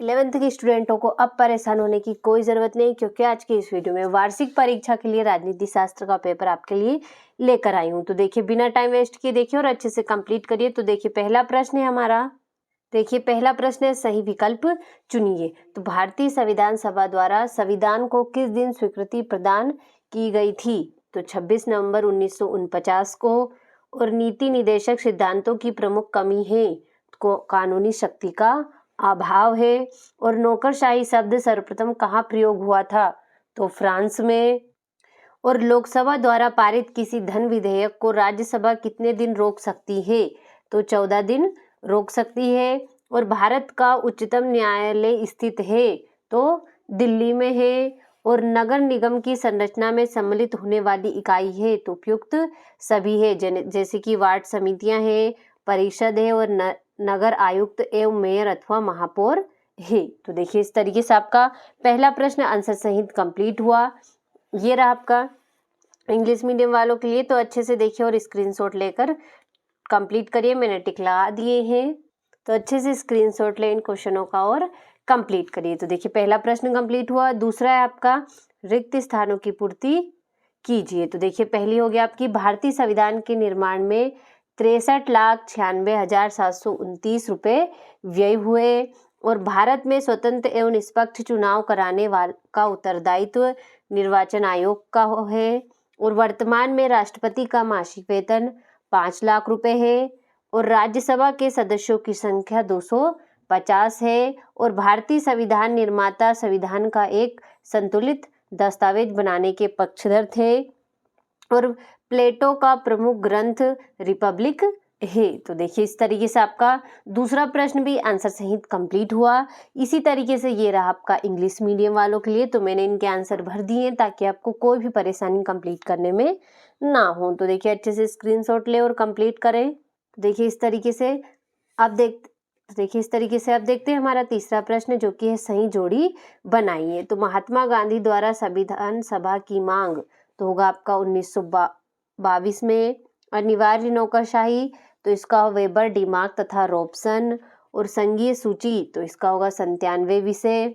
11th के स्टूडेंटों को अब परेशान होने की कोई ज़रूरत नहीं, क्योंकि आज की इस वीडियो में वार्षिक परीक्षा के लिए राजनीति शास्त्र का पेपर आपके लिए लेकर आई हूँ। तो देखिए, बिना टाइम वेस्ट किए देखिए और अच्छे से कंप्लीट करिए। तो देखिए, पहला प्रश्न है हमारा। देखिए, पहला प्रश्न है, सही विकल्प चुनिए। तो भारतीय संविधान सभा द्वारा संविधान को किस दिन स्वीकृति प्रदान की गई थी? तो 26 नवंबर 1949 को। और नीति निदेशक सिद्धांतों की प्रमुख कमी है को कानूनी शक्ति का अभाव है। और नौकरशाही शब्द सर्वप्रथम कहाँ प्रयोग हुआ था? तो फ्रांस में। और लोकसभा द्वारा पारित किसी धन विधेयक को राज्यसभा कितने दिन रोक सकती है? तो 14 दिन रोक सकती है। और भारत का उच्चतम न्यायालय स्थित है? तो दिल्ली में है। और नगर निगम की संरचना में सम्मिलित होने वाली इकाई है? तो उपयुक्त सभी है, जैसे कि वार्ड समितियां हैं, परिषद है, और नगर आयुक्त एवं मेयर अथवा महापौर है। तो देखिए, इस तरीके से आपका पहला प्रश्न आंसर सहित कंप्लीट हुआ। ये रहा आपका इंग्लिश मीडियम वालों के लिए। तो अच्छे से देखिए और स्क्रीनशॉट लेकर कंप्लीट करिए, मैंने टिक लगा दिए हैं। तो अच्छे से स्क्रीनशॉट लें इन क्वेश्चनों का और कंप्लीट करिए। तो देखिए, पहला प्रश्न कंप्लीट हुआ। दूसरा है आपका, रिक्त स्थानों की पूर्ति कीजिए। तो देखिए, पहली हो गया आपकी, भारतीय संविधान के निर्माण में 63,96,729 रुपये व्यय हुए। और भारत में स्वतंत्र एवं निष्पक्ष चुनाव कराने वाला का उत्तरदायित्व निर्वाचन आयोग का है। और वर्तमान में राष्ट्रपति का मासिक वेतन 5 लाख रुपए है। और राज्यसभा के सदस्यों की संख्या 250 है। और भारतीय संविधान निर्माता संविधान का एक संतुलित दस्तावेज बनाने के पक्षधर थे। और प्लेटो का प्रमुख ग्रंथ रिपब्लिक है। तो देखिए, इस तरीके से आपका दूसरा प्रश्न भी आंसर सहित कंप्लीट हुआ। इसी तरीके से ये रहा आपका इंग्लिश मीडियम वालों के लिए। तो मैंने इनके आंसर भर दिए हैं ताकि आपको कोई भी परेशानी कंप्लीट करने में ना हो। तो देखिए, अच्छे से स्क्रीनशॉट ले और कंप्लीट करें। तो देखिए, इस तरीके से आप देखते हैं हमारा तीसरा प्रश्न, जो कि है सही जोड़ी बनाइए। तो महात्मा गांधी द्वारा संविधान सभा की मांग तो होगा आपका 1922 में। अनिवार्य नौकरशाही तो इसका वेबर, डिमार्क तथा रॉबसन। और संघीय सूची तो इसका होगा 97 विषय।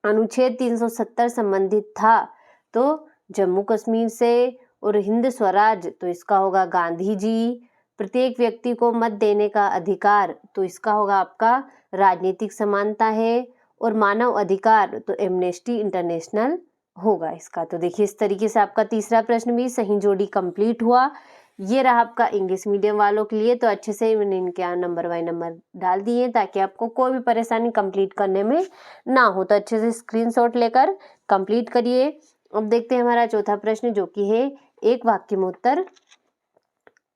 अनुच्छेद 370 संबंधित था तो जम्मू कश्मीर से। और हिंद स्वराज तो इसका होगा गांधी जी। प्रत्येक व्यक्ति को मत देने का अधिकार तो इसका होगा आपका राजनीतिक समानता है। और मानव अधिकार तो एमनेस्टी इंटरनेशनल होगा इसका। तो देखिए, इस तरीके से आपका तीसरा प्रश्न भी सही जोड़ी कंप्लीट हुआ। ये रहा आपका इंग्लिश मीडियम वालों के लिए। तो अच्छे से मैंने इनके नंबर बाय नंबर डाल दिए ताकि आपको कोई भी परेशानी कंप्लीट करने में ना हो। तो अच्छे से स्क्रीनशॉट लेकर कंप्लीट करिए। अब देखते हैं हमारा चौथा प्रश्न, जो कि है एक वाक्य में उत्तर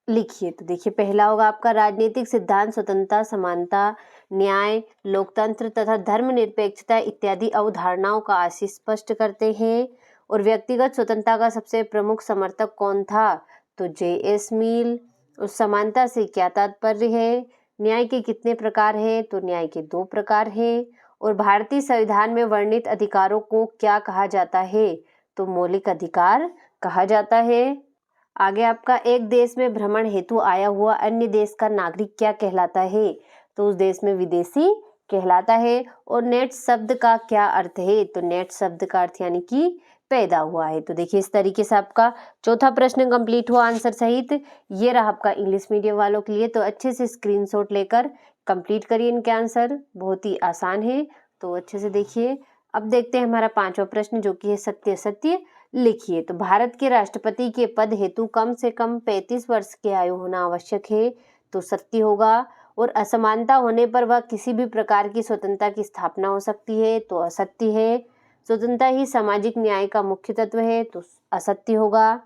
लिखिए। तो देखिए, पहला होगा आपका, राजनीतिक सिद्धांत स्वतंत्रता, समानता, न्याय, लोकतंत्र तथा धर्मनिरपेक्षता इत्यादि अवधारणाओं का आशय स्पष्ट करते हैं। और व्यक्तिगत स्वतंत्रता का सबसे प्रमुख समर्थक कौन था? तो J.S. मिल। और समानता से क्या तात्पर्य है? न्याय के कितने प्रकार हैं? तो न्याय के 2 प्रकार हैं। और भारतीय संविधान में वर्णित अधिकारों को क्या कहा जाता है? तो मौलिक अधिकार कहा जाता है। आगे आपका, एक देश में भ्रमण हेतु आया हुआ अन्य देश का नागरिक क्या कहलाता है? तो उस देश में विदेशी कहलाता है। और नेट शब्द का क्या अर्थ है? तो नेट शब्द का अर्थ यानी कि पैदा हुआ है। तो देखिए, इस तरीके से आपका चौथा प्रश्न कंप्लीट हुआ आंसर सहित। ये रहा आपका इंग्लिश मीडियम वालों के लिए। तो अच्छे से स्क्रीनशॉट लेकर कंप्लीट करिए इनके आंसर, बहुत ही आसान है। तो अच्छे से देखिए। अब देखते हैं हमारा पांचवा प्रश्न, जो कि है सत्य सत्य लिखिए। तो भारत के राष्ट्रपति के पद हेतु कम से कम 35 वर्ष की आयु होना आवश्यक है। तो सत्य होगा। और असमानता होने पर वह किसी भी प्रकार की स्वतंत्रता की स्थापना हो सकती है। तो असत्य है। स्वतंत्रता ही सामाजिक न्याय का मुख्य तत्व है। तो असत्य होगा।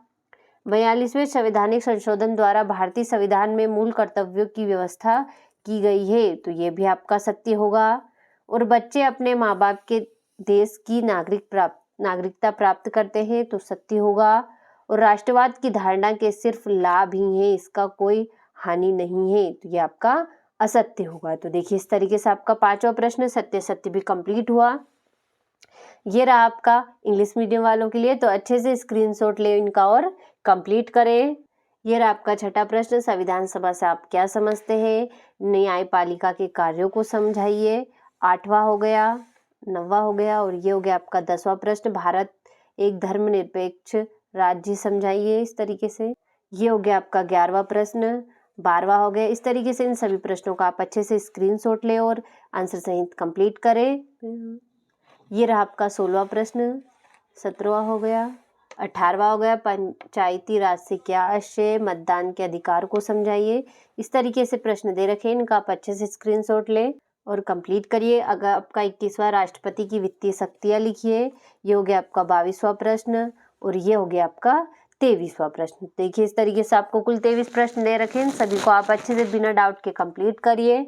42वें संवैधानिक संशोधन द्वारा भारतीय संविधान में मूल कर्तव्यों की व्यवस्था की गई है। तो ये भी आपका सत्य होगा। और बच्चे अपने माँ बाप के देश की नागरिकता प्राप्त करते हैं। तो सत्य होगा। और राष्ट्रवाद की धारणा के सिर्फ लाभ ही हैं, इसका कोई हानि नहीं है। तो ये आपका असत्य होगा। तो देखिए, इस तरीके से आपका पांचवा प्रश्न सत्य सत्य भी कंप्लीट हुआ। ये रहा आपका इंग्लिश मीडियम वालों के लिए। तो अच्छे से स्क्रीनशॉट ले इनका और कंप्लीट करें। ये रहा आपका छठा प्रश्न, संविधान सभा से आप क्या समझते हैं? न्यायपालिका के कार्यों को समझाइए। 8वां हो गया, 9वां हो गया और ये हो गया आपका 10वां प्रश्न। भारत एक धर्मनिरपेक्ष राज्य समझाइए इस तरीके से। ये हो गया आपका 11वां प्रश्न, 12वां हो गया। इस तरीके से इन सभी प्रश्नों का आप अच्छे से स्क्रीनशॉट लें और आंसर सहित कंप्लीट करें। ये रहा आपका 16वां प्रश्न, 17वां हो गया, 18वां हो गया। पंचायती राज से क्या आशय, मतदान के अधिकार को समझाइए। इस तरीके से प्रश्न दे रखे हैं, इनका आप अच्छे से स्क्रीनशॉट लें और कंप्लीट करिए। अगर आपका 21वां राष्ट्रपति की वित्तीय शक्तियाँ लिखिए। ये हो गया आपका 22वां प्रश्न और ये हो गया आपका 23वां प्रश्न। देखिए इस तरीके से आपको कुल 23 प्रश्न दे रखे हैं, सभी को आप अच्छे से बिना डाउट के कंप्लीट करिए।